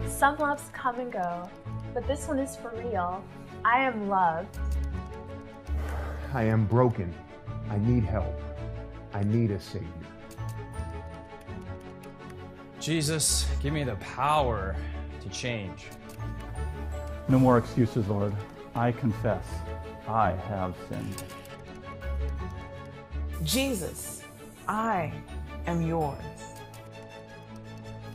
Some loves come and go, but this one is for real. I am loved. I am broken. I need help. I need a Savior. Jesus, give me the power to change. No more excuses, Lord. I confess I have sinned. Jesus, I am yours.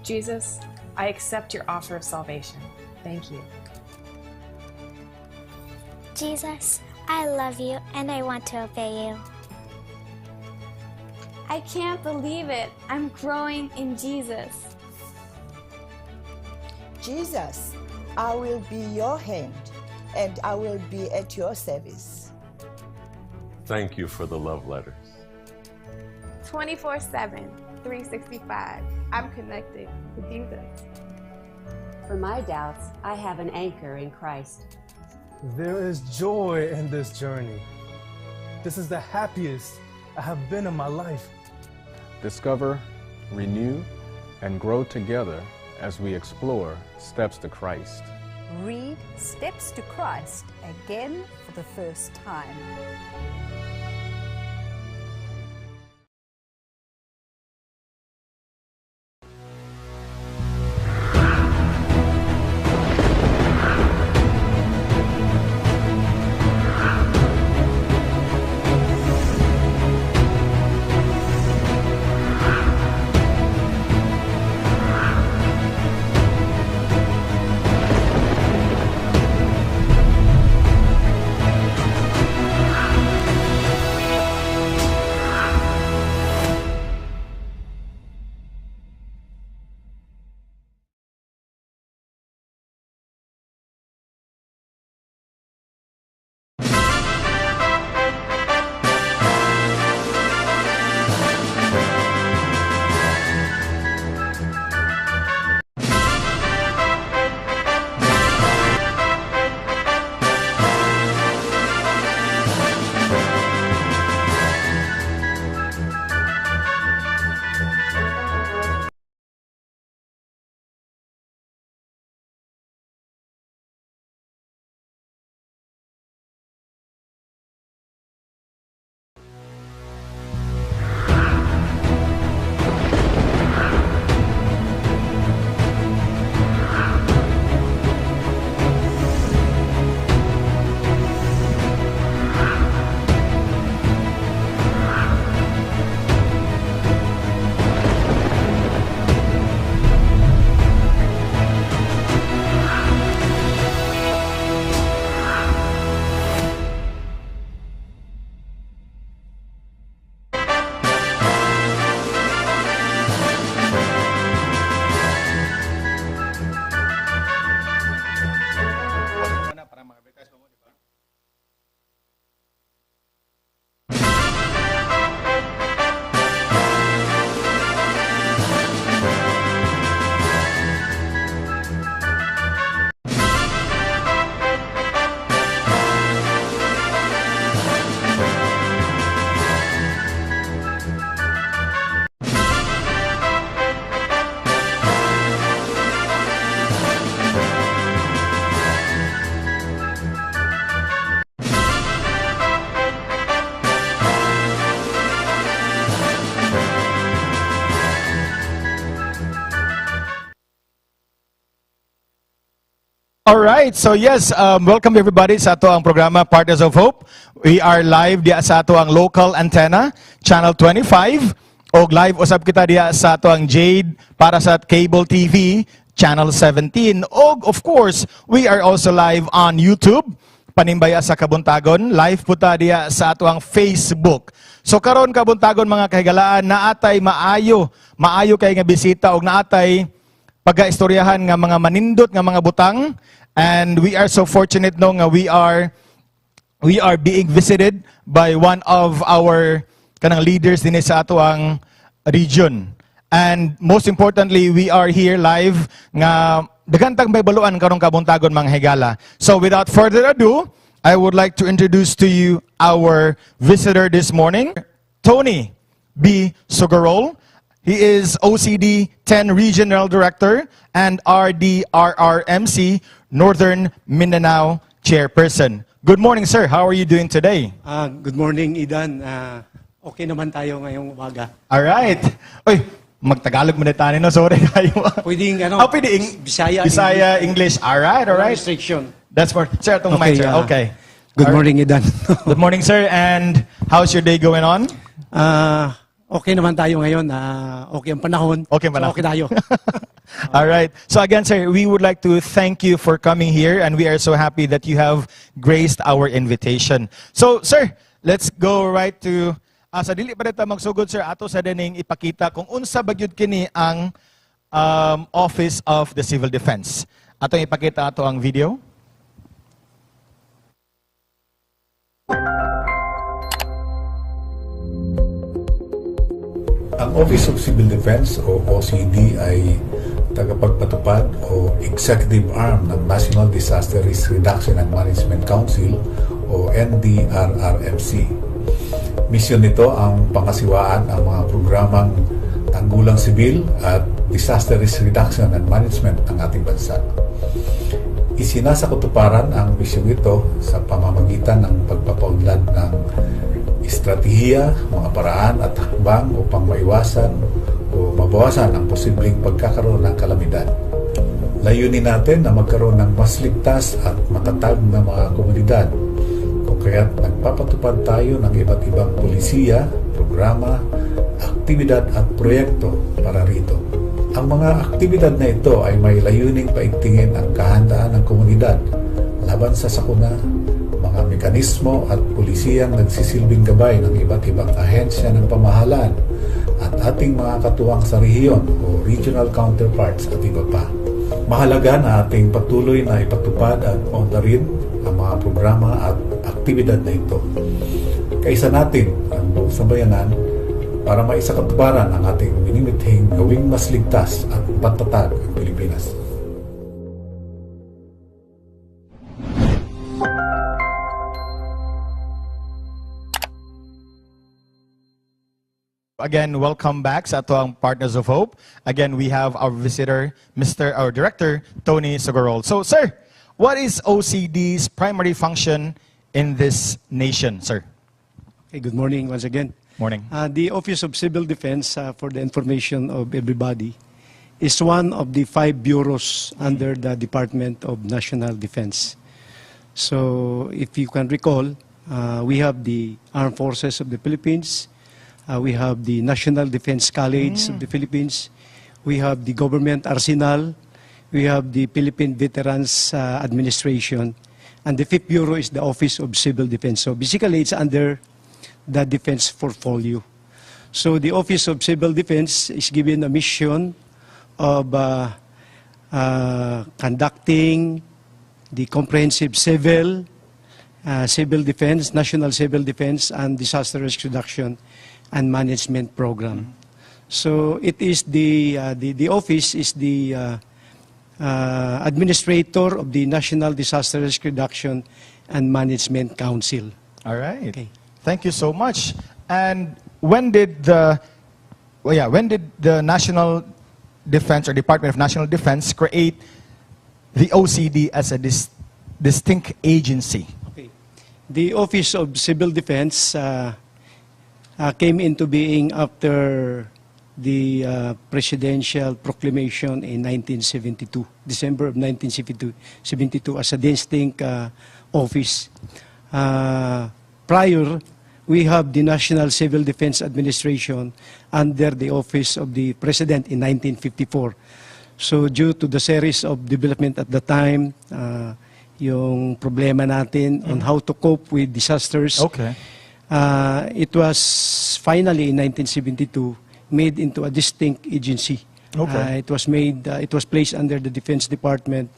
Jesus, I accept your offer of salvation. Thank you. Jesus, I love you and I want to obey you. I can't believe it. I'm growing in Jesus. Jesus, I will be your hand and I will be at your service. Thank you for the love letters. 24/7, 365. I'm connected with Jesus. For my doubts, I have an anchor in Christ. There is joy in this journey. This is the happiest I have been in my life. Discover, renew, and grow together as we explore Steps to Christ. Read Steps to Christ again for the first time. Alright, so yes, welcome everybody sa ato ang programa Partners of Hope. We are live diya sa ato ang local antenna, Channel 25. O live usab kita diya sa ato ang Jade para sa cable TV, Channel 17. O of course, we are also live on YouTube. Panimbaya sa Kabuntagon, live puta diya sa ato ang Facebook. So karon Kabuntagon mga kahigalaan, naatay maayo kay nga bisita og naatay pagaistoryahan nga mga manindot nga mga butang. And we are so fortunate no nga we are being visited by one of our kanang leaders din sa ato ang region. And most importantly, we are here live nga dagantang may baluan karong Kabuntagon mga higala. So without further ado, I would like to introduce to you our visitor this morning, Tony. B. Sugarol. He is OCD 10 Regional Director and RDRRMC Northern Mindanao Chairperson. Good morning, sir. How are you doing today? Good morning, Idan. Okay naman tayo ngayong umaga. Alright. Oy, magtagalog muna tayo, no? Sorry kayo. Pwedeng, pwede Bisaya, English. Alright. Restriction. That's for, sir, itong mic, sir. Okay. Good morning, Idan. Good morning, sir. And how's your day going on? Okay naman tayo ngayon. Okay ang panahon. Okay ang panahon. So, okay tayo. Alright. So again, sir, we would like to thank you for coming here, and we are so happy that you have graced our invitation. So, sir, let's go right to sa dili pa dito magsugod, sir, ato sa daning ipakita kung unsa bagyud kini ang Office of the Civil Defense. Atong ipakita ato ang video. Ang Office of Civil Defense o OCD ay tagapagpatupad o executive arm ng National Disaster Risk Reduction and Management Council o NDRRMC. Misyon nito ang pangasiwaan ang mga programang tanggulang sibil at disaster risk reduction and management ng ating bansa. Isinasakutuparan ang misyon ito sa pamamagitan ng pagpapaunlad ng estratehiya, mga paraan at hakbang upang maiwasan o mabawasan ang posibleng pagkakaroon ng kalamidad. Layunin natin na magkaroon ng mas ligtas at matatag na mga komunidad. Kung kaya't nagpapatupad tayo ng iba't ibang polisiya, programa, aktibidad at proyekto para rito. Ang mga aktibidad na ito ay may layuning paigtingin ang kahandaan ng komunidad laban sa sakuna, mga mekanismo at pulisiyang nagsisilbing gabay ng iba't ibang ahensya ng pamahalaan at ating mga katuwang sa rehiyon o regional counterparts at iba pa. Mahalaga na ating patuloy na ipatupad at paundarin ang mga programa at aktibidad na ito. Kaisa natin ang buong sambayanan para maisakatuparan ang ating minimithing gawing mas ligtas at patatag ang Pilipinas. Again, welcome back sa ato Partners of Hope. Again, we have our visitor, our Director, Tony Sugarol. So, sir, what is OCD's primary function in this nation, sir? Okay, good morning once again. Morning. The Office of Civil Defense, for the information of everybody, is one of the 5 bureaus under the Department of National Defense. So, if you can recall, we have the Armed Forces of the Philippines, we have the National Defense College of the Philippines, we have the Government Arsenal, we have the Philippine Veterans Administration, and the 5th Bureau is the Office of Civil Defense. So basically, it's under the defense portfolio. So the Office of Civil Defense is given a mission of conducting the comprehensive civil defense, national civil defense, and disaster risk reduction and management program. So it is the office is the administrator of the National Disaster Risk Reduction and Management Council. All right. Okay. Thank you so much. And when did the National Defense or Department of National Defense create the OCD as a distinct agency? Okay. The Office of Civil Defense came into being after the presidential proclamation in 1972, December of 1972, as a distinct office. Prior, we have the National Civil Defense Administration under the Office of the President in 1954. So due to the series of development at the time, yung problema natin on how to cope with disasters, it was finally in 1972 made into a distinct agency. It was placed under the Defense Department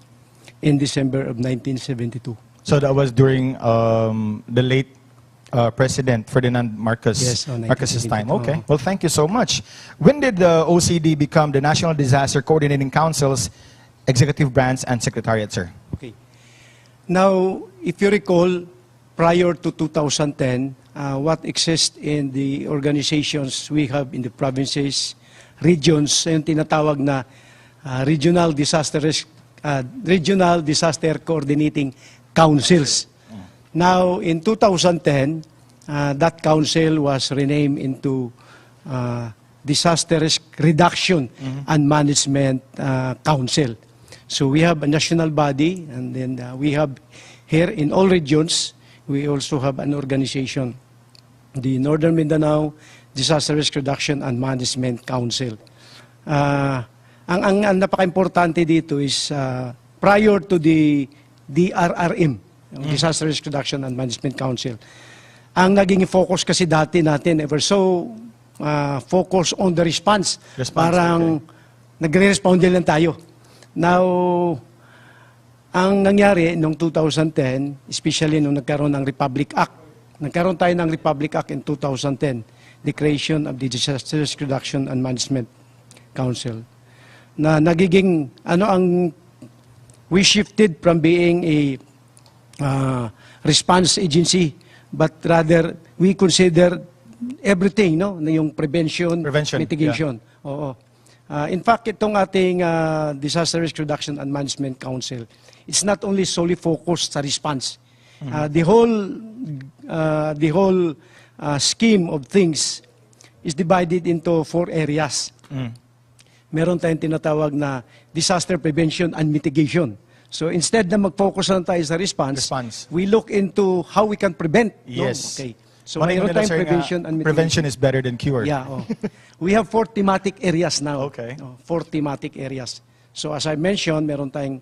in December of 1972. So that was during the late President Ferdinand Marcos's time. Okay. Well, thank you so much. When did the OCD become the National Disaster Coordinating Council's executive branch and secretariat, sir? Okay. Now, if you recall, prior to 2010, what exists in the organizations we have in the provinces, regions, yung tinatawag na regional disaster coordinating councils. Now, in 2010, that council was renamed into Disaster Risk Reduction and Management Council. So we have a national body, and then we have here in all regions, we also have an organization, the Northern Mindanao Disaster Risk Reduction and Management Council. Ang napaka-importante dito is prior to the DRRM, Disaster Risk Reduction and Management Council, ang naging focus kasi dati natin, ever so focus on the response. Parang nagre-respond lang tayo. Now, ang nangyari noong 2010, especially nung nagkaroon ng Republic Act, nagkaroon tayo ng Republic Act in 2010, the creation of the Disaster Risk Reduction and Management Council, na nagiging, we shifted from being a response agency, but rather we consider everything, no? Yung prevention mitigation. Yeah. Oo. In fact, itong ating Disaster Risk Reduction and Management Council, it's not only solely focused sa response. The whole scheme of things is divided into 4 areas. Meron tayong tinatawag na disaster prevention and mitigation. So instead na mag-focus lang tayo sa response, we look into how we can prevent. Yes. No? Okay. So meron tayong prevention and mitigation. Prevention is better than cure. Yeah. Oh. We have 4 thematic areas now. Okay. 4 thematic areas. So as I mentioned, meron tayong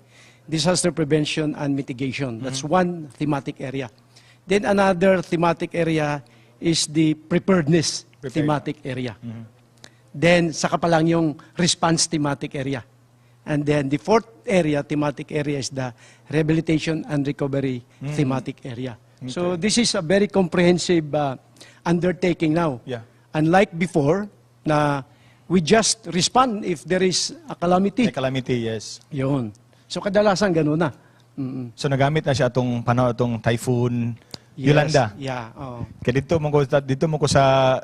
disaster prevention and mitigation. That's one thematic area. Then another thematic area is the preparedness thematic area. Then saka pa lang yung response thematic area. And then the 4th area, thematic area, is the rehabilitation and recovery thematic area. Okay. So this is a very comprehensive undertaking now. Yeah. Unlike before, na we just respond if there is a calamity. A calamity, yes. Yun. So kadalasan gano'n na. So nagamit na siya itong typhoon, Yolanda. Yeah. Kaya dito mo ko sa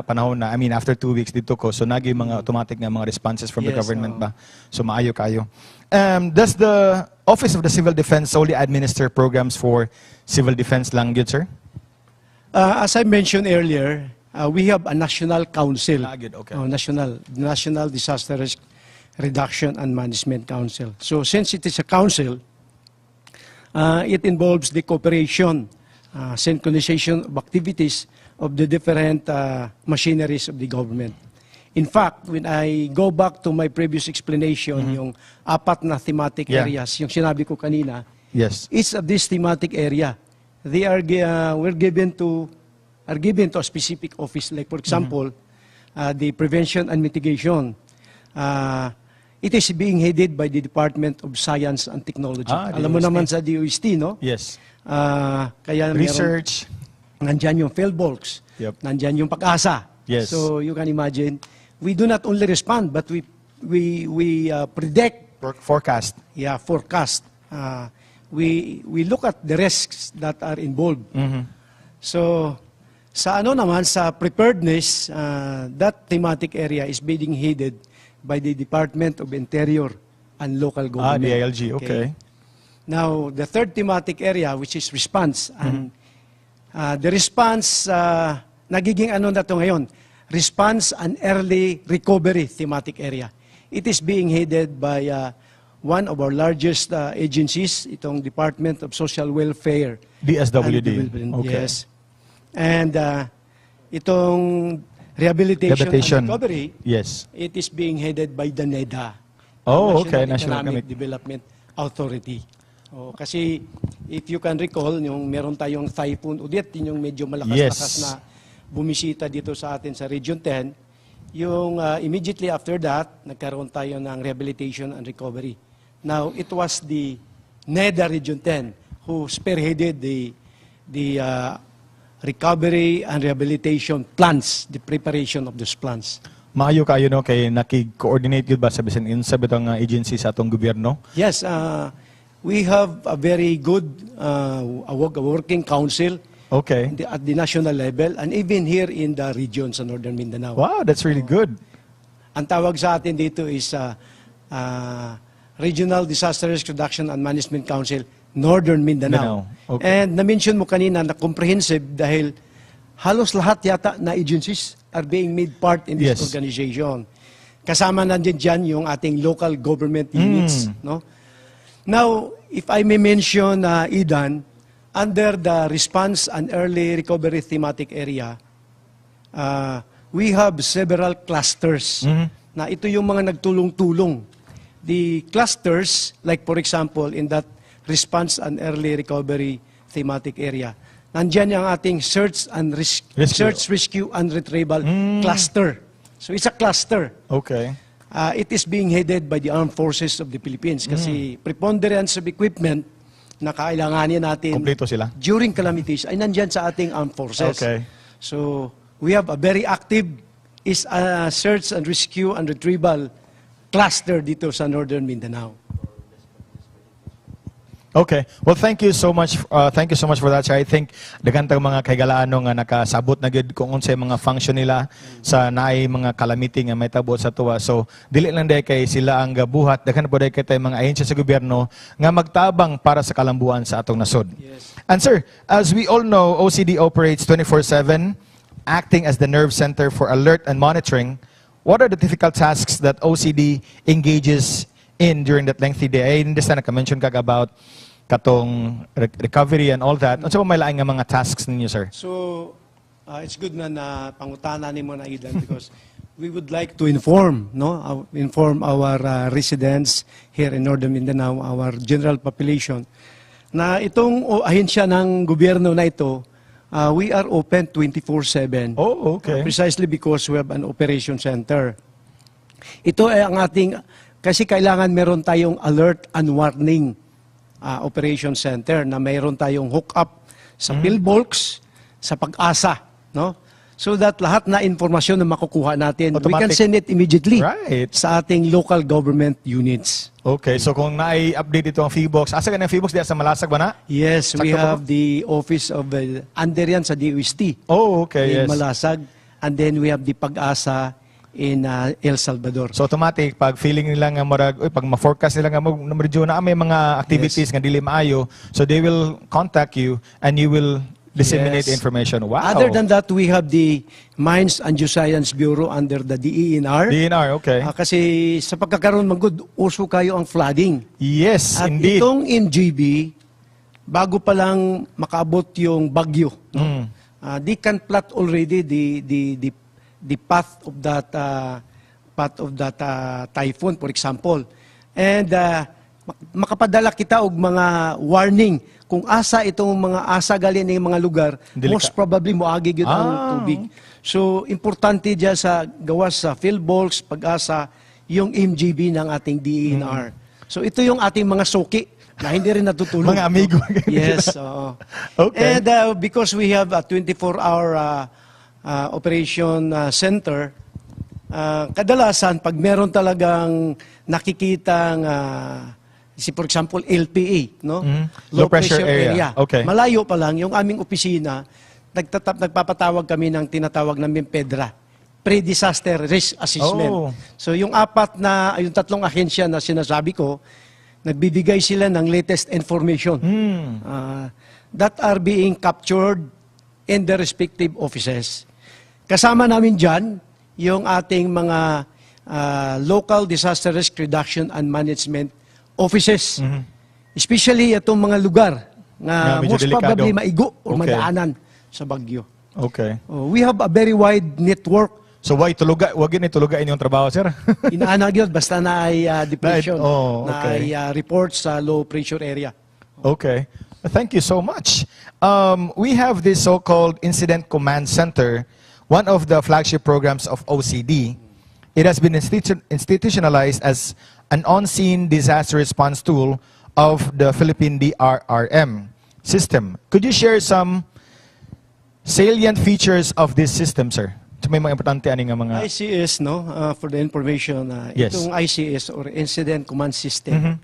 panahon na, I mean, after 2 weeks dito ko, so naging mga automatic na mga responses from the government ba. So maayo kayo. Does the Office of the Civil Defense solely administer programs for civil defense lang yun, sir? As I mentioned earlier, we have a national council. Okay. National Disaster Risk Reduction and Management Council. So since it is a council, it involves the cooperation, synchronization of activities of the different machineries of the government. In fact, when I go back to my previous explanation, yung 4 na thematic areas, yung sinabi ko kanina, each of this thematic area, they are given to a specific office. Like for example, the prevention and mitigation. It is being headed by the Department of Science and Technology. Alam mo naman sa DOST, no? Yes. Kaya research. Nandyan yung PhilBolks. Nandyan yung Pag-asa. Yes. So you can imagine, we do not only respond, but we predict. Forecast. Yeah, forecast. We look at the risks that are involved. So sa preparedness, that thematic area is being headed by the Department of Interior and Local Government. The ILG, okay. Now, the 3rd thematic area, which is response, and the response, nagiging na to ngayon, response and early recovery thematic area. It is being headed by one of our largest agencies, itong Department of Social Welfare. DSWD. Okay. Yes. And itong rehabilitation and recovery, yes, it is being headed by the NEDA. National Economic Development Authority. Kasi if you can recall, yung meron tayong typhoon Odette, yung medyo malakas-lakas na bumisita dito sa atin sa Region 10, yung immediately after that, nagkaroon tayo ng rehabilitation and recovery. Now, it was the NEDA Region 10 who spearheaded the recovery and rehabilitation plans, the preparation of those plans. Maayo kayo no kay nakig-coordinate gyud ba sa bisan unsa bitong agency sa atong gobyerno? Yes, we have a very good a working council Okay. At the national level and even here in the region sa Northern Mindanao. Wow, that's really good. Ang tawag sa atin dito is Regional Disaster Risk Reduction and Management Council, Northern Mindanao. Okay. And na-mention mo kanina na comprehensive dahil halos lahat yata na agencies are being made part in this organization. Kasama nandiyan dyan yung ating local government units. No? Now, if I may mention, Idan, under the response and early recovery thematic area, we have several clusters na ito yung mga nagtulong-tulong. The clusters, like for example, in that response and early recovery thematic area, nandyan yung ating search, rescue, and retrieval cluster. So it's a cluster. Okay. It is being headed by the Armed Forces of the Philippines kasi preponderance of equipment na kailanganin natin kompleto sila during calamities ay nandyan sa ating armed forces. Okay. So, we have a very active search and rescue and retrieval cluster dito sa Northern Mindanao. Okay. Well, thank you so much. Thank you so much for that, sir. I think dagantang mga kaigalaano nga nakasabot na gid kung unsay mga function nila sa naay mga calamity nga may tabot sa tuwa. So, dili lang day kay sila ang gabuhat, daghan po day kay tay mga ahensya sa gobyerno nga magtabang para sa kalambuan sa atong nasod. Yes. And sir, as we all know, OCD operates 24/7, acting as the nerve center for alert and monitoring. What are the difficult tasks that OCD engages in during that lengthy day? I understand naka-mention kag about katong recovery and all that. Ano sa may laing nga mga tasks ninyo, sir? So, it's good na pangutana ni mo na Idan because we would like to inform, no? Inform our residents here in Northern Mindanao, our general population, na itong ahensya ng gobyerno na ito, we are open 24/7. Oh, okay. Precisely because we have an operation center. Ito ay ang ating, kasi kailangan meron tayong alert and warning operation center na mayroon tayong hook up sa PhilBulks, sa Pag-asa, no? So that lahat na informasyon na makukuha natin, we can send it immediately sa ating local government units. Okay, so kung na-update ito ang PhilBulks, asa ka ng PhilBulks diya sa Malasag ba na? Yes, we have the office of under yan sa DOST. Oh, okay, in Malasag, and then we have the Pag-asa in El Salvador. So automatic pag feeling nila nga murag pag ma-forecast nila nga medyo na may mga activities nga dili maayo, so they will contact you and you will disseminate information. Wow. Other than that, we have the Mines and Geoscience Bureau under the DENR. DENR, okay. Kasi sa pagkakaroon magud uso kayo ang flooding. Yes, at indeed. Itong MGB bago pa lang makaabot yung bagyo, they can plot already the path of that typhoon, for example. And makapadala kita og mga warning kung asa itong mga asa gali ng mga lugar, most probably moagi gyud ang tubig. So importante diya sa gawas sa PhilBulks, Pag-asa, yung MGB ng ating DENR. So ito yung ating mga suki na hindi rin natutulog. Mga amigo. Yes. Okay. And because we have a 24-hour operation center, kadalasan pag meron talagang nakikitang for example LPA, no? Low pressure area. Okay. Malayo pa lang yung aming opisina, nagpapatawag kami ng tinatawag namin PEDRA, Pre-Disaster Risk Assessment. So yung yung tatlong ahensya na sinasabi ko, nagbibigay sila ng latest information that are being captured in the respective offices. Kasama namin dyan yung ating mga local disaster risk reduction and management offices. Especially itong mga lugar na most probably maigo o madaanan sa bagyo. Okay. We have a very wide network. So wag ituluga inyong trabaho, sir? Inaanag yun basta na ay depletion, okay. na ay report sa low pressure area. Okay. Thank you so much. We have this so-called Incident Command Center, one of the flagship programs of OCD. It has been institutionalized as an on-scene disaster response tool of the Philippine DRRM system. Could you share some salient features of this system, sir? May mga importante ani nga mga ICS, no? For the information, itong ICS or Incident Command System,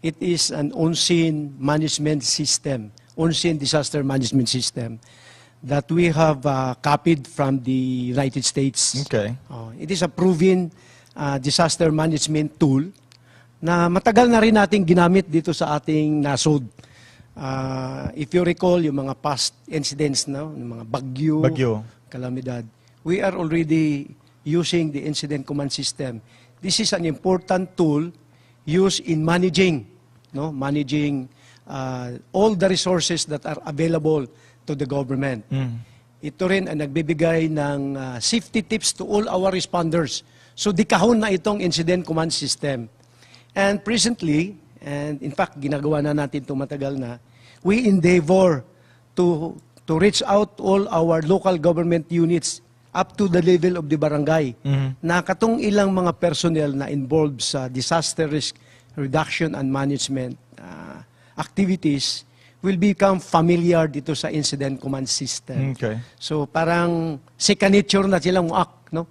it is an on-scene management system on-scene disaster management system that we have copied from the United States. Okay. It is a proven disaster management tool na matagal na rin nating ginamit dito sa ating nasod. If you recall, yung mga past incidents, no? Yung mga bagyo, kalamidad, we are already using the incident command system. This is an important tool used in managing, no? Managing all the resources that are available to the government. Ito rin ang nagbibigay ng safety tips to all our responders. So di kahon na itong incident command system. And presently, and in fact, ginagawa na natin ito matagal na, we endeavor to reach out all our local government units up to the level of the barangay. Na katong ilang mga personnel na involved sa disaster risk reduction and management activities will become familiar dito sa incident command system. Okay. So parang second nature na silang muak, no?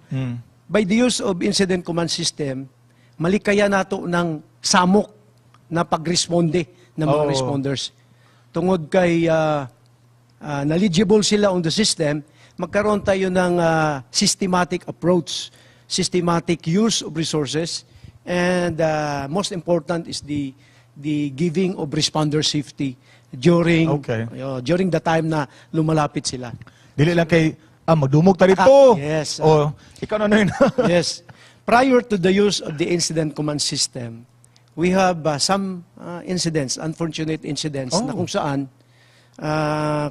By the use of incident command system, malikaya nato ng samok na pagresponde ng mga responders. Tungod kay knowledgeable sila on the system, magkaroon tayo ng systematic approach, systematic use of resources, and most important is the giving of responder safety during during the time na lumalapit sila. Dili lang kay magdumog ta dito. Yes. Ikaw na yun. Yes. Prior to the use of the incident command system, we have some incidents, unfortunate incidents, na kung saan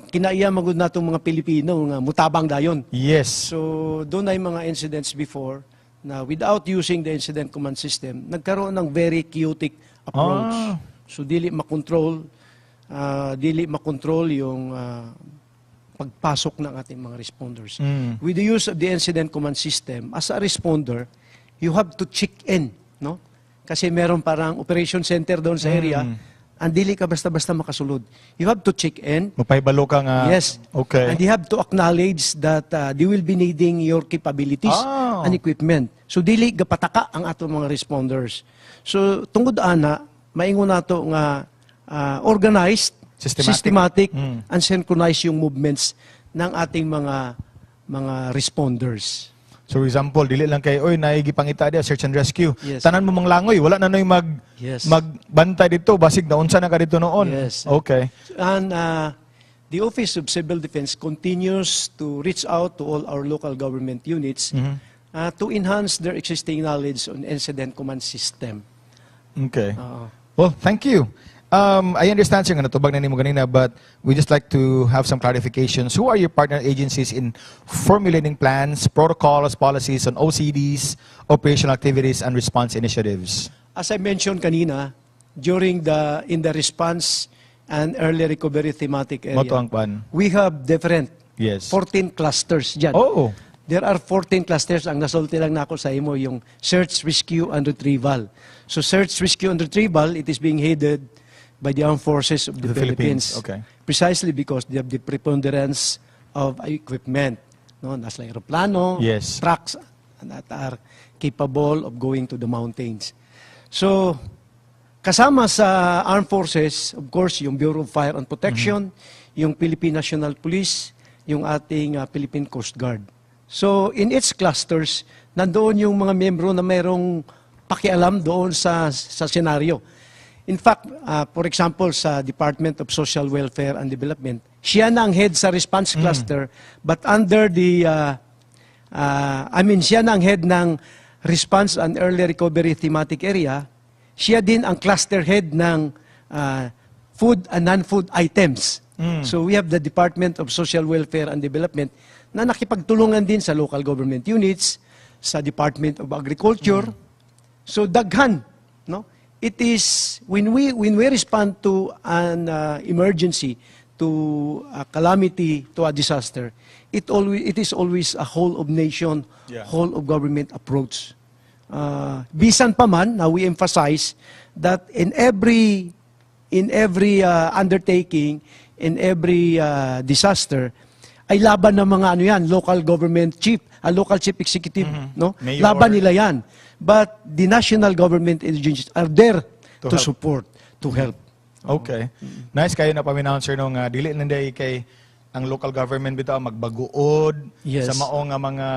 kinaiya magud natong mga Pilipino nga mutabang dayon. Yes. So doon ay mga incidents before na without using the incident command system, nagkaroon ng very chaotic approach. So dili makontrol yung pagpasok ng ating mga responders. With the use of the incident command system, as a responder, you have to check in, no? Kasi meron parang operation center doon sa area, ang dili ka basta-basta makasulod. You have to check in. Mapahibalo ka nga. Yes. Okay. And you have to acknowledge that they will be needing your capabilities and equipment. So dili gapataka ang atong mga responders. So tungod ana, maingon nato nga organized, systematic and synchronized yung movements ng ating mga responders. So for example, dili lang kay naigipangita dia search and rescue. Yes. Tanan mo manglangoy, wala na noy magbantay dito basig na unsa na ka dito noon. Yes. Okay. And the Office of Civil Defense continues to reach out to all our local government units to enhance their existing knowledge on incident command system. Okay. Well, thank you. I understand sir nga natubag na nimo ganina, but we just like to have some clarifications. Who are your partner agencies in formulating plans, protocols, policies on OCDs, operational activities, and response initiatives? As I mentioned kanina, in the response and early recovery thematic area, we have different 14 clusters dyan. There are 14 clusters. Ang nasulti lang na ako sa imo yung search, rescue, and retrieval. So search, rescue, and retrieval, it is being headed by the Armed Forces of the Philippines. Okay. Precisely because they have the preponderance of equipment. No? Nasa aeroplano, trucks that are capable of going to the mountains. So, kasama sa Armed Forces, of course, yung Bureau of Fire and Protection, yung Philippine National Police, yung ating Philippine Coast Guard. So, in its clusters, nandoon yung mga membro na mayroong pakialam doon sa senaryo. In fact, for example, sa Department of Social Welfare and Development, siya na ang head sa response cluster, but under the, siya na ang head ng response and early recovery thematic area, siya din ang cluster head ng food and non-food items. So we have the Department of Social Welfare and Development na nakipagtulungan din sa local government units, sa Department of Agriculture. So daghan, no? It is when we respond to an emergency, to a calamity, to a disaster, it is always a whole of nation, whole of government approach. Bisan pa man, now we emphasize that in every undertaking, in every disaster, ay laban ng mga local government chief, local chief executive, no? Mayor. Laban nila yan. But the national government agencies are there to support, to help. Okay. Nice kayo na paminaw, sir, nung dili nanday kay ang local government bitaw magbaguod sa maong nga mga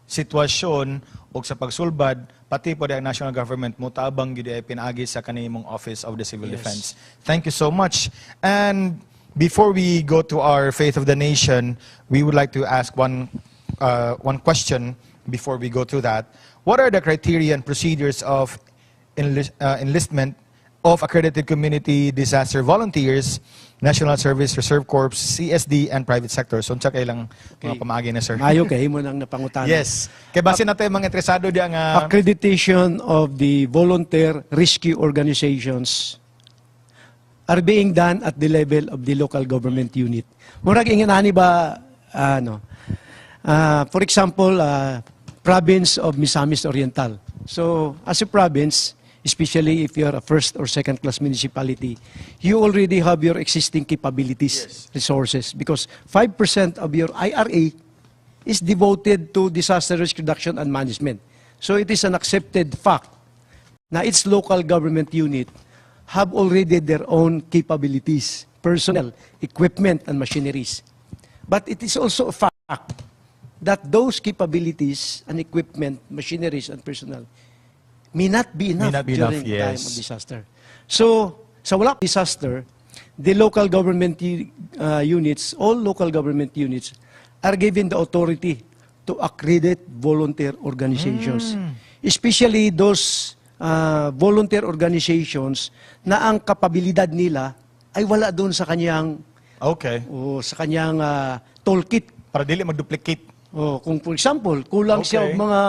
sitwasyon o sa pagsulbad, pati po ang national government mutabang gyud ay pinaagi sa kanimong Office of the Civil Defense. Thank you so much. And before we go to our Faith of the Nation, we would like to ask one question before we go through that. What are the criteria and procedures of enlistment of accredited community disaster volunteers, National Service Reserve Corps, CSD, and private sector? So, unsa kay lang mga pamaagi na, sir? Mayo kay mo nang napangutana. Yes. Kay base natin mga interesado diyan nga accreditation of the volunteer rescue organizations are being done at the level of the local government unit. Murag inganani ba for example, province of Misamis Oriental. So, as a province, especially if you are a first or second class municipality, you already have your existing capabilities, resources, because 5% of your IRA is devoted to disaster risk reduction and management. So it is an accepted fact na its local government unit have already their own capabilities, personnel, equipment, and machineries. But it is also a fact that those capabilities and equipment, machineries, and personnel may not be enough during the time of disaster. So, sa wala disaster, the local government units, all local government units, are given the authority to accredit volunteer organizations. Especially those volunteer organizations na ang kapabilidad nila ay wala doon sa kanyang sa kanyang toolkit. Para dili mag-duplicate. Kung for example, kulang siya mga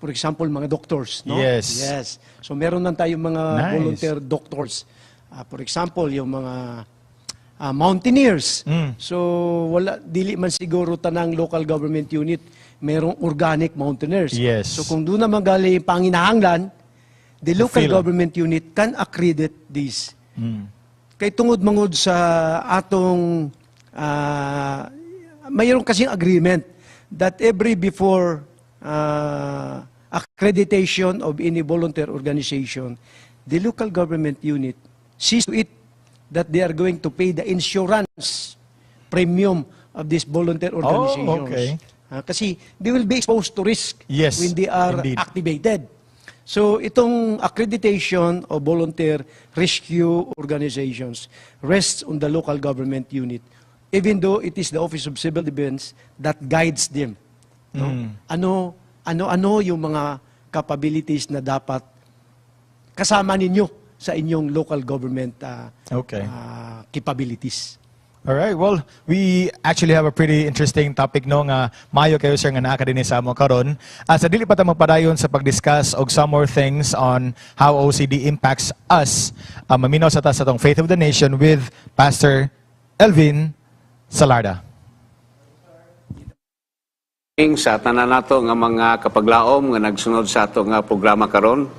for example, mga doctors, no? Yes. So meron lang tayong mga volunteer doctors. For example, yung mga mountaineers. So wala dili man siguro tanang local government unit merong organic mountaineers. So kung doon naman galing panginahanglan, the local government unit can accredit this. Kay tungod mangod sa atong mayroon kasing agreement that every before accreditation of any volunteer organization, the local government unit sees to it that they are going to pay the insurance premium of these volunteer organizations. Kasi they will be exposed to risk when they are activated. So itong accreditation of volunteer rescue organizations rests on the local government unit, even though it is the Office of Civil Defense that guides them. No? Ano yung mga capabilities na dapat kasama ninyo sa inyong local government capabilities. All right. Well, we actually have a pretty interesting topic no nga maayo kayo sir nga naa din sa mo karon. Sa dili pa ta magpadayon sa pagdiscuss og some more things on how OCD impacts us. Maminaw sa ta sa tong Faith of the Nation with Pastor Elvin Salarda. Sa tanan nato nga mga kapaglaom nga nagsunod sa ato nga programa karon.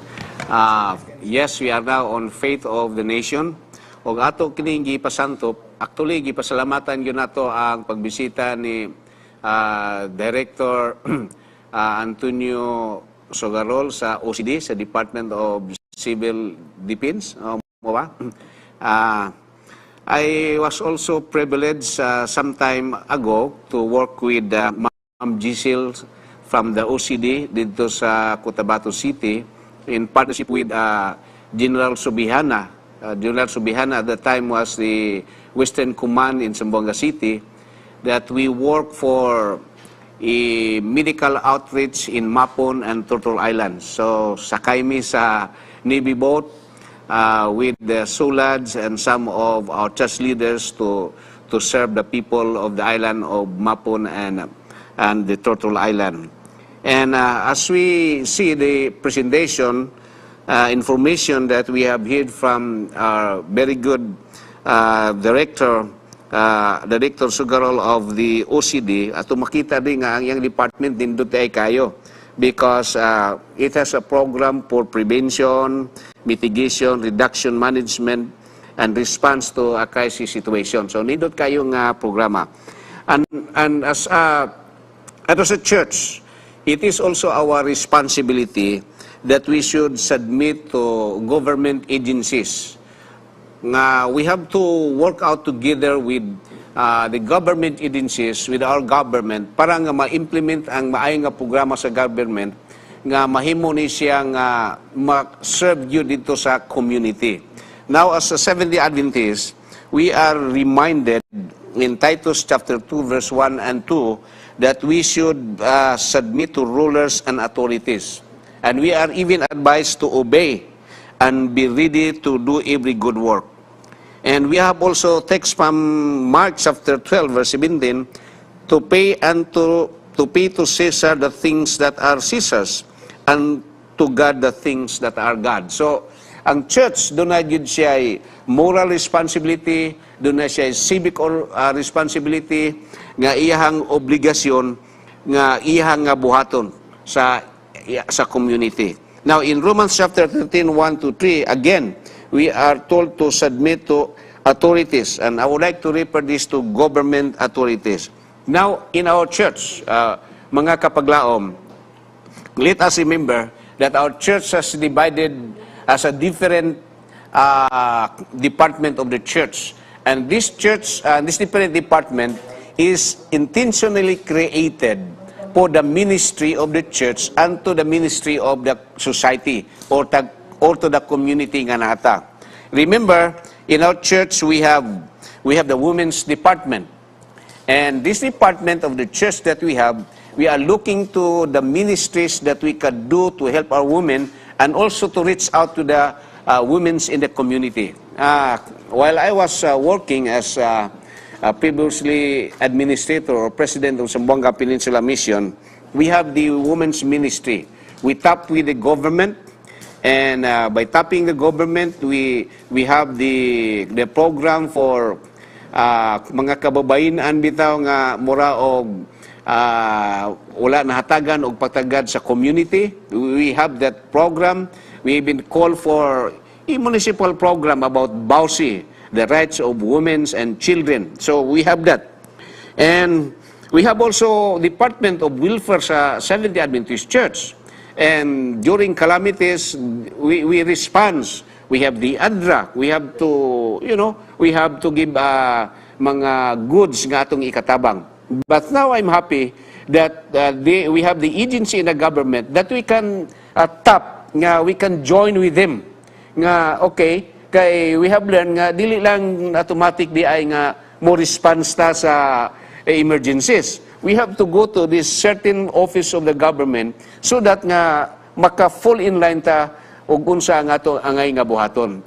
Yes, we are now on Faith of the Nation. Og ato kining gipasantop, actually gipasalamatan gyud nato ang pagbisita ni Director Antonio Sogarol sa OCD, sa Department of Civil Defense. Mo ba? I was also privileged some time ago to work with Ma'am Giselle from the OCD dito sa Cotabato City in partnership with General Subihana. General Subihana at the time was the Western Command in Zamboanga City, that we work for a medical outreach in Mapon and Turtle Islands. So sakay mi sa Navy boat with the Sulads and some of our church leaders to serve the people of the island of Mapon and the Turtle Island. And as we see the presentation, information that we have heard from our very good Director Sugarol of the OCD, at makita din nga ang iyang department din doon ay kayo because it has a program for prevention, mitigation, reduction, management, and response to a crisis situation. So nindot kayo nga programa. And as a church, it is also our responsibility that we should submit to government agencies we have to work out together with the government agencies, with our government, para nga ma-implement ang maayong nga programa sa government nga mahimo ni siya nga ma-serve you dito sa community. Now, as a Seventh-day Adventist, we are reminded in Titus chapter 2, verse 1 and 2, that we should submit to rulers and authorities. And we are even advised to obey and be ready to do every good work. And we have also text from Mark chapter 12, verse 17, to pay to Caesar the things that are Caesar's, and to God the things that are God. So, ang church, doon na yun siya ay moral responsibility, doon na siya ay civic responsibility, nga iyahang obligasyon, nga iyahang nga buhaton sa community. Now, in Romans chapter 13, 1-3, again, we are told to submit to authorities. And I would like to refer this to government authorities. Now, in our church, mga kapaglaom, let us remember that our church has divided as a different department of the church. And this church, this different department is intentionally created for the ministry of the church and to the ministry of the society or to the community nga nata. Remember, in our church, we have the women's department. And this department of the church that we are looking to the ministries that we can do to help our women and also to reach out to the women in the community. While I was working as previously administrator or president of Zamboanga Peninsula Mission, we have the women's ministry. We tap with the government, and by tapping the government, we have the program for mga kababainan bitaw nga mura og wala nahatagan og pagtagad sa community. We have that program. We even call for a municipal program about BAUSI, the rights of women and children. So we have that. And we have also Department of Welfare sa Seventh-day Adventist Church. And during calamities, we respond. We have the ADRA. We have to, we have to give mga goods nga atong ikatabang. But now I'm happy that we have the agency in the government that we can tap, nga we can join with them. Nga, okay, kay we have learned nga dili lang automatic di ay nga mo response ta sa emergencies. We have to go to this certain office of the government so that nga maka-full in line ta og unsa nga to angay nga buhaton.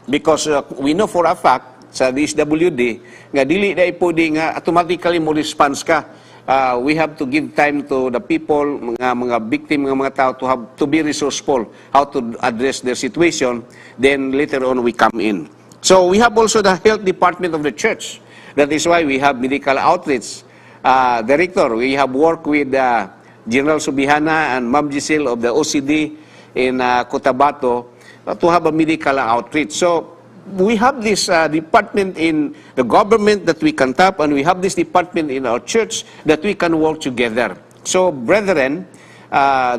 Because we know for a fact sa DSWD nga dili na pwede nga automatically mo response ka. We have to give time to the people, mga victim, mga tao to be resourceful, how to address their situation. Then later on we come in. So we have also the health department of the church. That is why we have medical outreach director. We have worked with General Subihana and Ma'am Giselle of the OCD in Cotabato to have a medical outreach. So we have this department in the government that we can tap, and we have this department in our church that we can work together. So, brethren,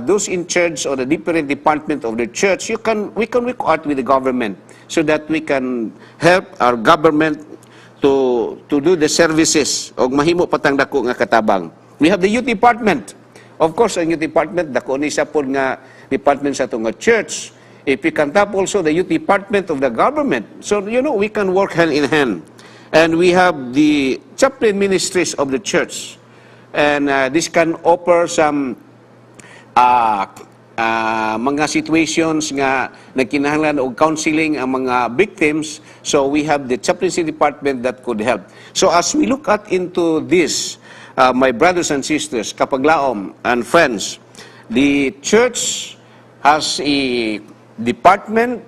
those in charge of the different department of the church, we can work out with the government so that we can help our government to do the services o mahimo patang dako nga katabang. We have the youth department. Of course, ang youth department, dako ni sa pod nga department sa itong church. If we can tap also the youth department of the government. So, we can work hand in hand. And we have the chaplain ministries of the church. And this can offer some mga situations nga nagkinahanglan og counseling ang mga victims. So, we have the chaplaincy department that could help. So, as we look at into this, my brothers and sisters, kapaglaom and friends, the church has a department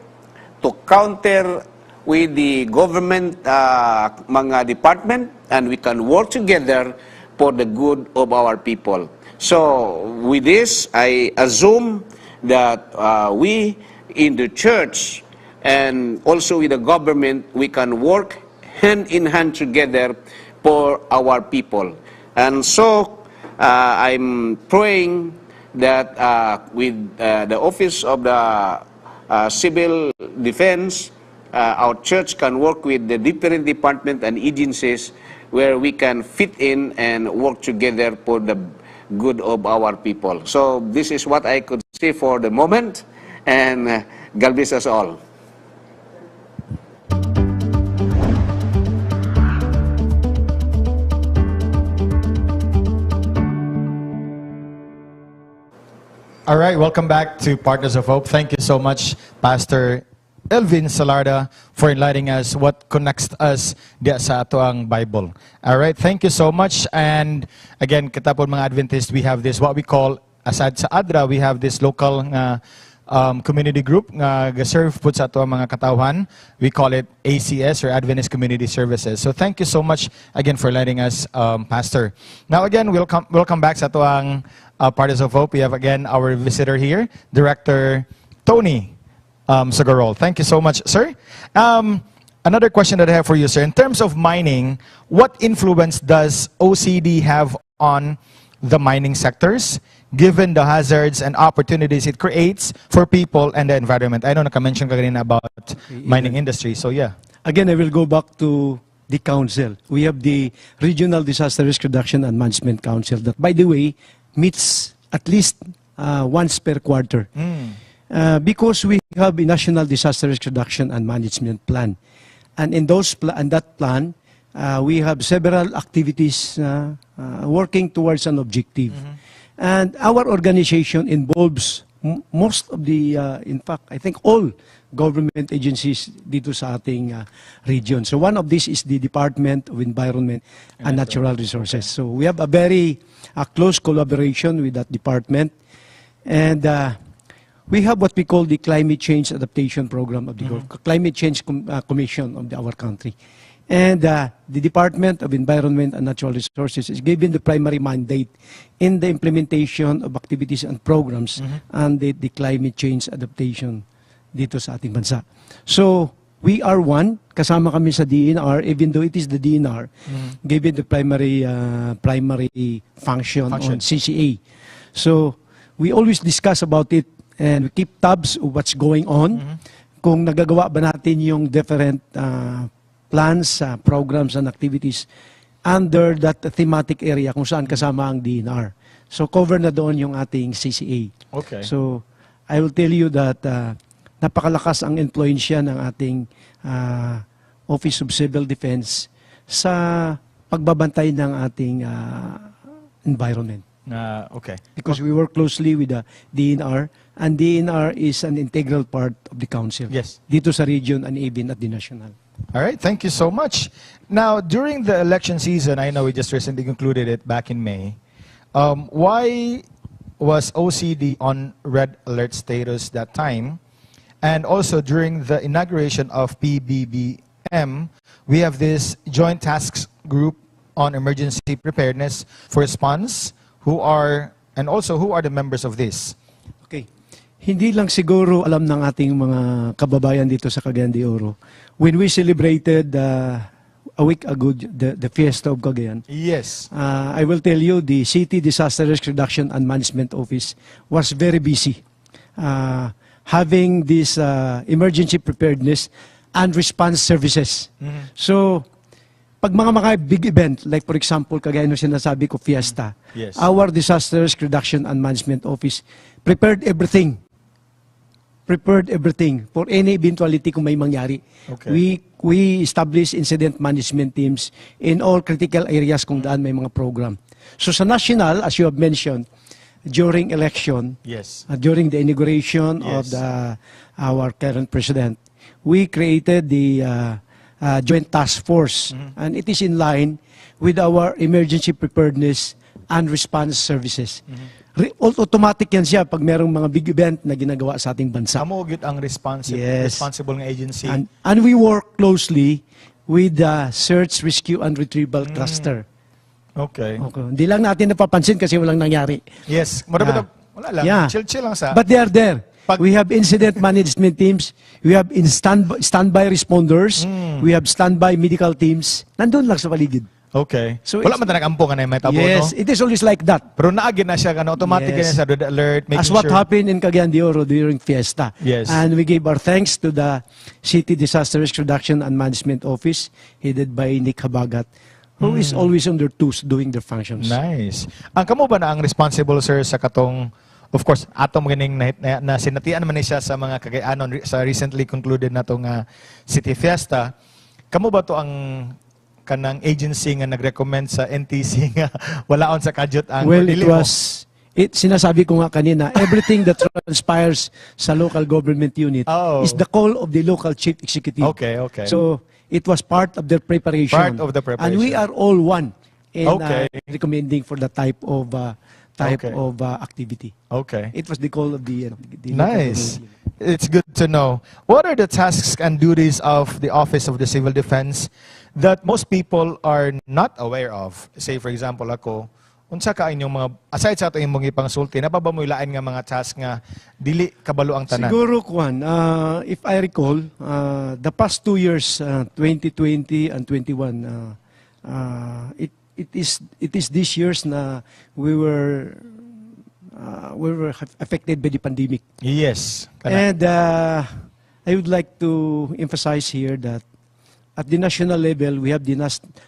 to counter with the government mga department, and we can work together for the good of our people. So with this, I assume that we in the church and also with the government, we can work hand in hand together for our people. And so I'm praying that with the Office of the Civil Defense, our church can work with the different departments and agencies where we can fit in and work together for the good of our people. So this is what I could say for the moment, and God bless us all. All right, welcome back to Partners of Hope. Thank you so much, Pastor Elvin Salarda, for enlightening us what connects us diya sa ato ang Bible. All right, thank you so much. And again, kita po mga Adventists, we have this what we call, aside sa ADRA, we have this local community group nga serve po sa ato ang mga katawhan. We call it ACS, or Adventist Community Services. So thank you so much again for letting us, Pastor. Now again, welcome back sa ato ang Partners of Hope. We have again our visitor here, Director Tony Sagarol. Thank you so much, sir. Another question that I have for you, sir. In terms of mining, what influence does OCD have on the mining sectors, given the hazards and opportunities it creates for people and the environment? I know naka-mention ka kanina about mining industry, so yeah. Again, I will go back to the council. We have the Regional Disaster Risk Reduction and Management Council that, by the way, meets at least once per quarter. Because we have a National Disaster Risk Reduction and Management Plan. And in that plan, we have several activities working towards an objective. And our organization involves most of the, in fact, I think all government agencies dito sa ating region. So one of these is the Department of Environment and Natural Resources. So we have a very close collaboration with that department. And we have what we call the Climate Change Adaptation Program of the Climate Change Commission of our country. And the Department of Environment and Natural Resources is given the primary mandate in the implementation of activities and programs and the climate change adaptation dito sa ating bansa. So, we are one, kasama kami sa DNR, even though it is the DNR, given the primary function on CCA. So, we always discuss about it and we keep tabs of what's going on, kung nagagawa ba natin yung different plans, programs, and activities under that thematic area kung saan kasama ang DNR. So, cover na doon yung ating CCA. Okay. So, I will tell you that napakalakas ang influensya ng ating Office of Civil Defense sa pagbabantay ng ating environment. Okay. Because we work closely with the DNR, and DNR is an integral part of the council. Yes. Dito sa region and even at the national. All right, thank you so much. Now, during the election season, I know we just recently concluded it back in May. Why was OCD on red alert status that time? And also during the inauguration of PBBM, we have this joint tasks group on emergency preparedness for response. Who are the members of this? Okay. Hindi lang siguro alam ng ating mga kababayan dito sa Cagayan de Oro. When we celebrated a week ago the Fiesta of Cagayan, yes, I will tell you the City Disaster Risk Reduction and Management Office was very busy having this emergency preparedness and response services. So, pag mga big event, like for example, kagaya nung sinasabi ko, Fiesta, yes, our Disaster Risk Reduction and Management Office prepared everything for any eventuality kung may mangyari. Okay. We establish incident management teams in all critical areas kung daan may mga program. So sa national, as you have mentioned, during election, yes, during the inauguration yes, of our current president, we created the Joint Task Force, and it is in line with our emergency preparedness and response services. Automatic yan siya pag merong mga big event na ginagawa sa ating bansa. Amo gyud ang responsible nga agency. And we work closely with the Search, Rescue, and Retrieval Cluster. Okay. Hindi lang natin napapansin kasi walang nangyari. Yes. Wala lang. Yeah. Chill lang sa. But they are there. We have incident management teams. We have standby responders. We have standby medical teams. Nandun lang sa paligid. Okay. So wala man talaga ampo nga na may tabo, yes, no? it is always like that. Pero naagin na siya, automatic Yes. na sa red alert, making As what sure. happened in Cagayan de Oro during Fiesta. Yes. And we gave our thanks to the City Disaster Risk Reduction and Management Office, headed by Nick Habagat, who is always on their toes doing their functions. Nice. Ang kamo ba na ang responsible, sir, sa katong, of course, atong ganing na sinatian man ni siya sa mga Cagayanon sa recently concluded na tong City Fiesta. Kamo ba to ang kanang agency nga nag-recommend sa NTC nga walaon sa kadyot ang Well, sinasabi ko nga kanina, everything that transpires sa local government unit is the call of the local chief executive. Okay, okay. So, it was part of their preparation. Part of the preparation. And we are all one in Okay. recommending for the type of activity. Okay. It was the call of the Nice. local It's good to know. What are the tasks and duties of the Office of the Civil Defense that most people are not aware of? Say, for example, ako, unsa ka inyong mga, aside sa ito yung mga ipangsulti, napabamulaan nga mga task nga dili kabalo ang tanan? Siguro, Kwan, if I recall, the past 2 years, 2020 and 21, it is these years na we were affected by the pandemic. Yes. And I would like to emphasize here that at the national level, we have the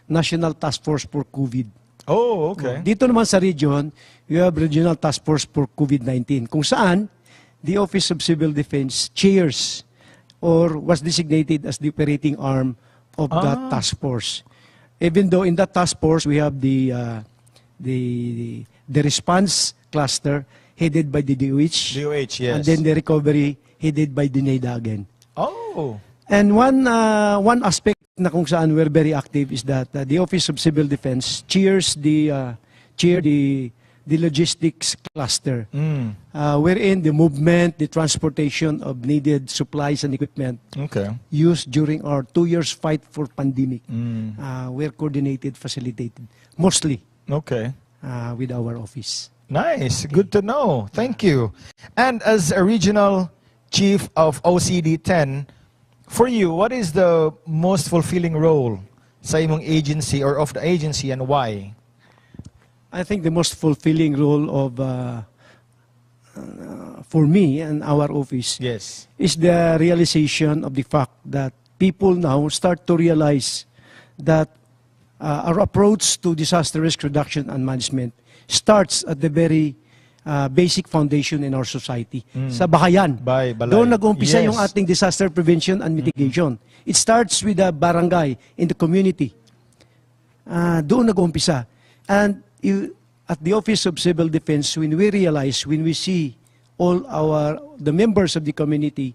National Task Force for COVID. Oh, okay. Dito naman sa region, we have Regional Task Force for COVID-19, kung saan the Office of Civil Defense chairs or was designated as the operating arm of that task force. Even though in that task force, we have the response cluster headed by the DOH. DOH, yes. And then the recovery headed by the NEDA again. Oh. And one aspect na kung saan we're very active is that the Office of Civil Defense chairs the logistics cluster, wherein the movement, the transportation of needed supplies and equipment used during our 2 years fight for pandemic were coordinated, facilitated, mostly with our office. Nice. Good to know. Thank you. And as a regional chief of OCD 10, for you, what is the most fulfilling role sa imong agency or of the agency, and why? I think the most fulfilling role of for me and our office is the realization of the fact that people now start to realize that our approach to disaster risk reduction and management starts at the very basic foundation in our society. Sa bahayan. Doon nag-umpisa yung ating disaster prevention and mitigation. It starts with the barangay, in the community. Doon nag-umpisa. And at the Office of Civil Defense, when we realize, when we see all the members of the community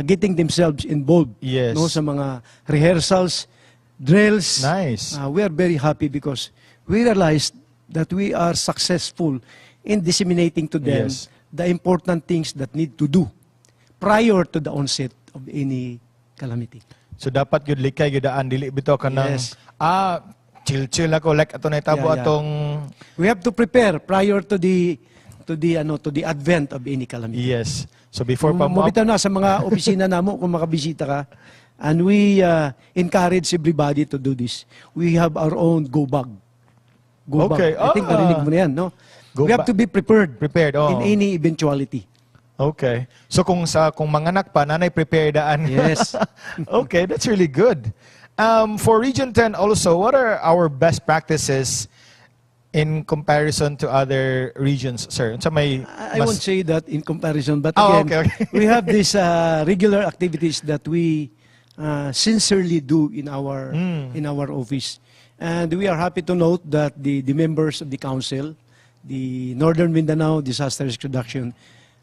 getting themselves involved no, sa mga rehearsals, drills, we are very happy because we realized that we are successful in disseminating to them the important things that need to do prior to the onset of any calamity. So dapat yun likay yudaan dili bitaw ka ng chill ako like ato na itabo atong we have to prepare prior to the advent of any calamity. Yes. So before pa mo bitaw na sa mga opisina namo kung makabisita ka, and we encourage everybody to do this. We have our own go bag. Go bag. I think narinig mo na yan, no? We have to be prepared in any eventuality. Okay. So kung manganak pa, nanay prepared daan. Yes. Okay, that's really good. For Region 10 also, what are our best practices in comparison to other regions, sir? So I won't say that in comparison, but again, we have these regular activities that we sincerely do in our office. And we are happy to note that the members of the council, the Northern Mindanao Disaster Risk Reduction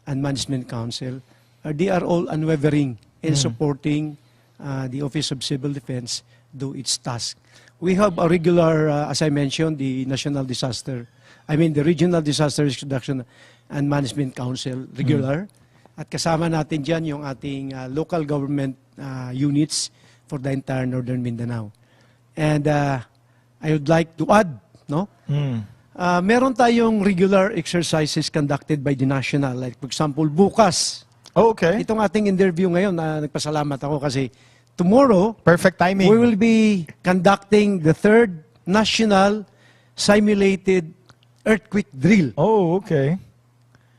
and Management Council, they are all unwavering in supporting the Office of Civil Defense do its task. We have a regular, as I mentioned, the Regional Disaster Risk Reduction and Management Council, regular. At kasama natin dyan yung ating local government units for the entire Northern Mindanao. And I would like to add, no? Meron tayong regular exercises conducted by the national. Like, for example, bukas. Itong ating interview ngayon, nagpasalamat ako kasi tomorrow, perfect timing. We will be conducting the third National Simulated Earthquake Drill. Oh, okay.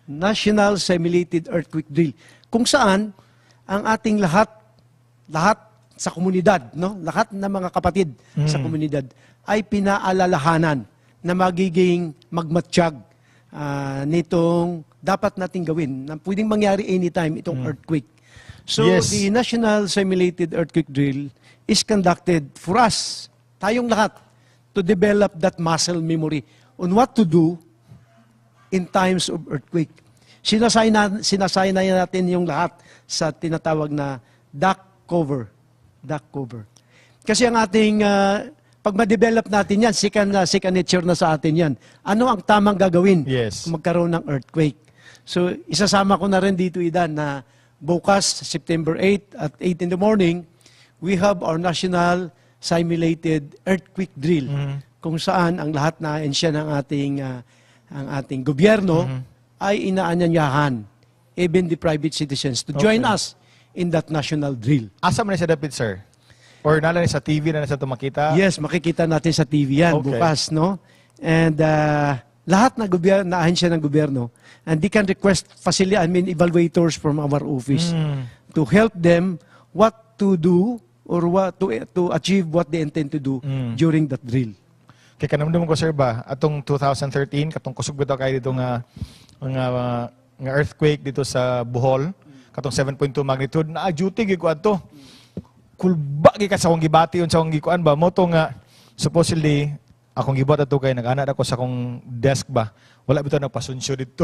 National Simulated Earthquake Drill. Kung saan, ang ating lahat sa komunidad, no? Lahat ng mga kapatid sa komunidad ay pinaalalahanan na magiging magmatsyag nitong dapat nating gawin na pwedeng mangyari anytime itong earthquake. So, the National Simulated Earthquake Drill is conducted for us, tayong lahat, to develop that muscle memory on what to do in times of earthquake. Sinasay na natin yung lahat sa tinatawag na duck cover. Kasi ang ating, pag ma-develop natin yan, second nature na sa atin yan. Ano ang tamang gagawin kung magkaroon ng earthquake? So, isasama ko na rin dito, Idan, na bukas, September 8 at 8 in the morning, we have our National Simulated Earthquake Drill, kung saan ang lahat na ensya ng ating gobyerno ay inaanyayahan, even the private citizens, to join us in that national drill. Asa man siya dapat, sir? Or nala sa TV na nasa tumakita? Yes, makikita natin sa TV yan bukas, no? And lahat na ahensya ng gobyerno, and they can request evaluators from our office to help them what to do or what to achieve what they intend to do during that drill. Kaya kanamdam ko, sir, ba, atong 2013, katong kusog bitaw kayo dito nga earthquake dito sa Bohol, katong 7.2 magnitude, na-duty gikuan to. Kulba ka sa akong gibati yun sa akong gikuan ba, mo to nga, supposedly, akong gibot ato kay nag-anak ako sa akong desk ba, wala bitaw nagpasunsyo dito.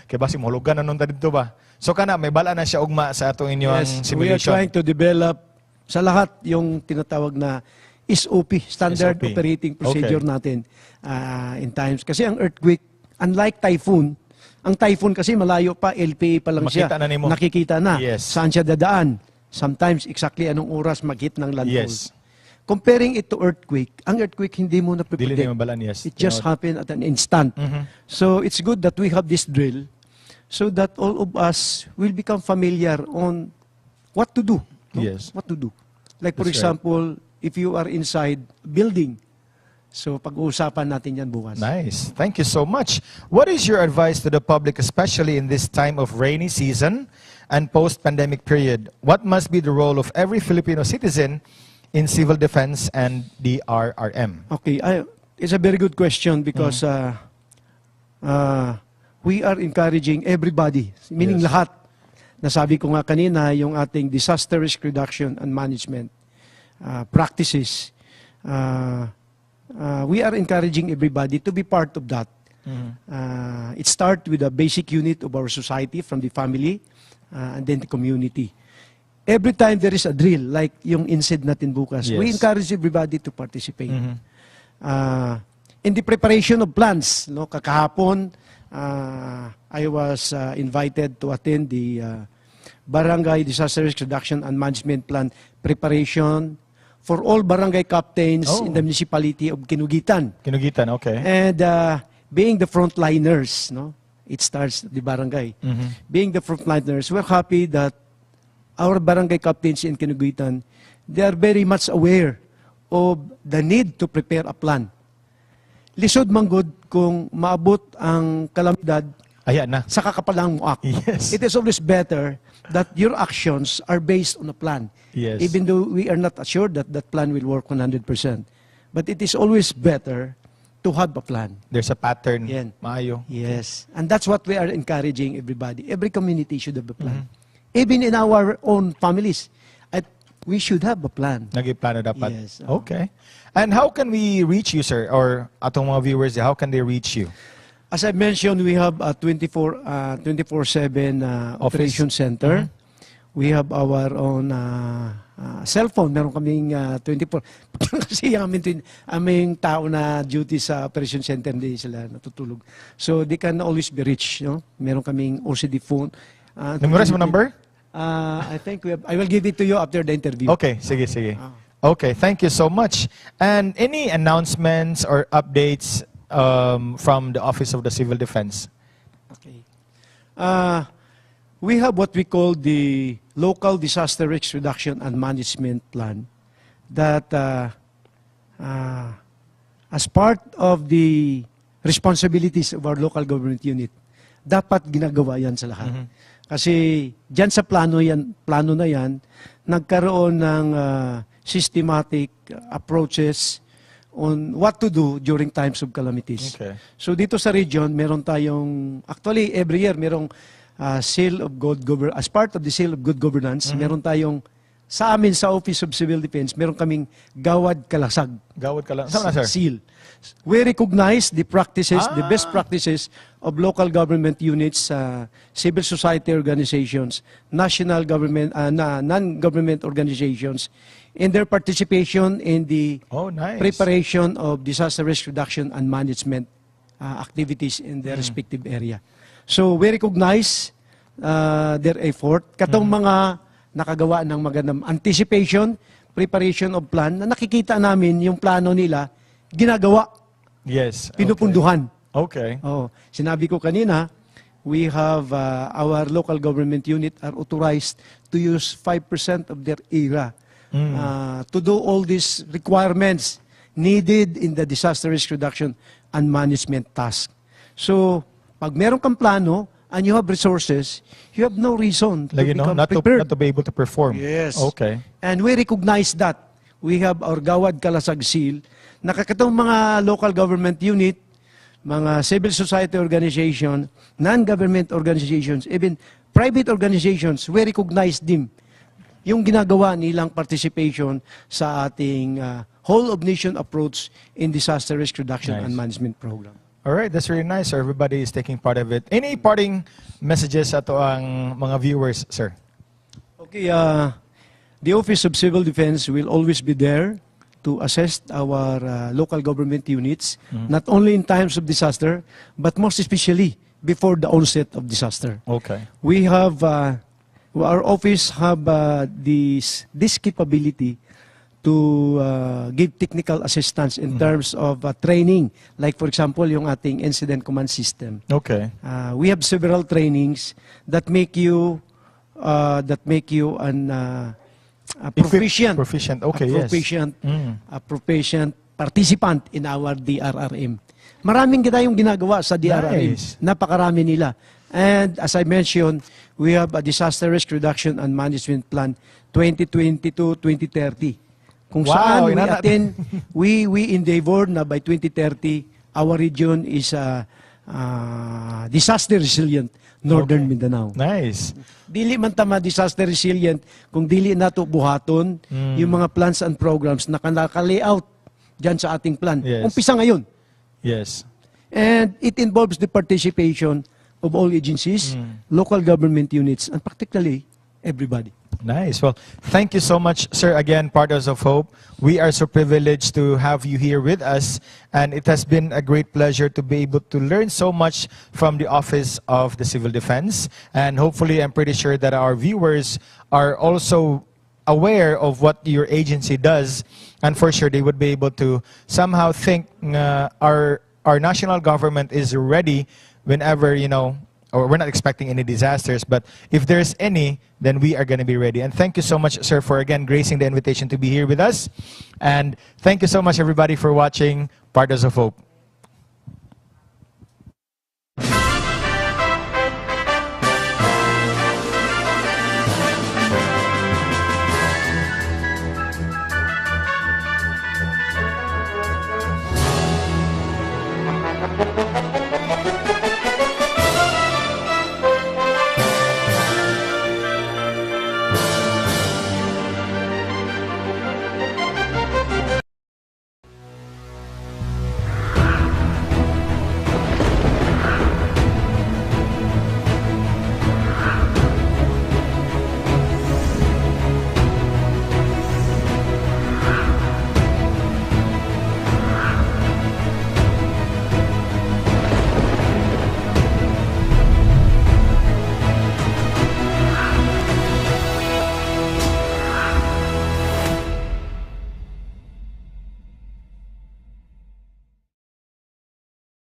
Kaya basi mahulugan na nun dito ba. So kana, may bala na siya ugma sa atong inyong simulation. We are trying to develop sa lahat yung tinatawag na SOP, Standard Operating Procedure natin in times. Kasi ang earthquake, unlike typhoon, ang typhoon kasi malayo pa, LPA pa lang siya. Nakikita na. Saan siya dadaan. Sometimes, exactly anong oras mag-hit ng landfall. Comparing it to earthquake, ang earthquake hindi mo napipredict. It just happened at an instant. So, it's good that we have this drill so that all of us will become familiar on what to do. No? What to do. Like, for example, if you are inside building. So, pag-uusapan natin yan bukas. Nice. Thank you so much. What is your advice to the public, especially in this time of rainy season and post-pandemic period? What must be the role of every Filipino citizen in civil defense and the RRM? Okay. It's a very good question because we are encouraging everybody, meaning lahat. Nasabi ko nga kanina, yung ating disaster risk reduction and management practices, we are encouraging everybody to be part of that. It starts with a basic unit of our society, from the family, and then the community. Every time there is a drill, like yung INSED natin bukas, we encourage everybody to participate. In the preparation of plans, no, kakahapon, I was invited to attend the Barangay Disaster Risk Reduction and Management Plan preparation for all barangay captains in the municipality of Kinugitan. Kinugitan, okay. And being the frontliners, no, it starts the barangay. Being the frontliners, we're happy that our barangay captains in Kinugitan, they are very much aware of the need to prepare a plan. Lisod manggod kung maabot ang kalamidad sa kakapalang muak. It is always better that your actions are based on a plan. Even though we are not assured that that plan will work 100%. But it is always better to have a plan. There's a pattern. Maayo. Yes. And that's what we are encouraging everybody. Every community should have a plan. Even in our own families, we should have a plan. Nag-plano dapat. Yes. Okay. And how can we reach you, sir? Or atong mga viewers, how can they reach you? As I mentioned, we have a 24/7 operation center. We have our own cell phone. Meron kaming 24. Kasi aming tao na duty sa operation center, hindi sila natutulog. So they can always be reached. No? Meron kaming OCD phone. Memorize mo number? I think I will give it to you after the interview. Okay, sige. Okay, thank you so much. And any announcements or updates from the Office of the Civil Defense? Okay. We have what we call the Local Disaster Risk Reduction and Management Plan that as part of the responsibilities of our local government unit, dapat ginagawa yan sa lahat. Kasi dyan sa plano na yan, nagkaroon ng systematic approaches on what to do during times of calamities. Okay. So dito sa region, meron tayong, actually every year, merong seal of good governance, as part of the seal of good governance, meron tayong, sa amin sa Office of Civil Defense, meron kaming gawad kalasag. Gawad kalasag. Saan na, sir? Seal. We recognize the practices, the best practices of local government units, civil society organizations, national government, non-government organizations, in their participation in the preparation of disaster risk reduction and management activities in their respective area. So we recognize their effort. Katong mga nakagawa ng magandang anticipation, preparation of plan, na nakikita namin yung plano nila, ginagawa. Yes. Pinupunduhan. Okay. Oh, sinabi ko kanina, we have our local government unit are authorized to use 5% of their era to do all these requirements needed in the disaster risk reduction and management task. So, pag meron kang plano and you have resources, you have no reason to become prepared. Not to be able to perform. Yes. Okay. And we recognize that. We have our Gawad Kalasag Seal. Nakakatong mga local government unit, mga civil society organization, non-government organizations, even private organizations, we recognize them. Yung ginagawa nilang participation sa ating whole of nation approach in disaster risk reduction and management program. All right, that's really nice. So everybody is taking part of it. Any parting messages ato ang mga viewers, sir? Okay, the Office of Civil Defense will always be there to assist our local government units, not only in times of disaster, but most especially before the onset of disaster. Okay. We have, our office have this capability to give technical assistance in terms of training. Like for example, yung ating incident command system. Okay. We have several trainings that make you an proficient, okay, a proficient participant in our DRRM. Maraming tayong ginagawa sa DRRM. Nice. Napakarami nila. And as I mentioned, we have a disaster risk reduction and management plan 2020-2030. Kung saan we endeavor na by 2030, our region is disaster resilient Northern Mindanao. Nice. Dili man tama disaster resilient kung dili nato buhaton yung mga plans and programs na naka-layout dyan sa ating plan. Yes. Umpisa ngayon. Yes. And it involves the participation of all agencies, local government units, and particularly everybody. Nice. Well, thank you so much, sir, again, Partners of Hope. We are so privileged to have you here with us, and it has been a great pleasure to be able to learn so much from the Office of the Civil Defense. And hopefully, I'm pretty sure that our viewers are also aware of what your agency does, and for sure, they would be able to somehow think our national government is ready whenever, you know, or we're not expecting any disasters, but if there's any, then we are going to be ready. And thank you so much, sir, for again gracing the invitation to be here with us. And thank you so much, everybody, for watching Partners of Hope.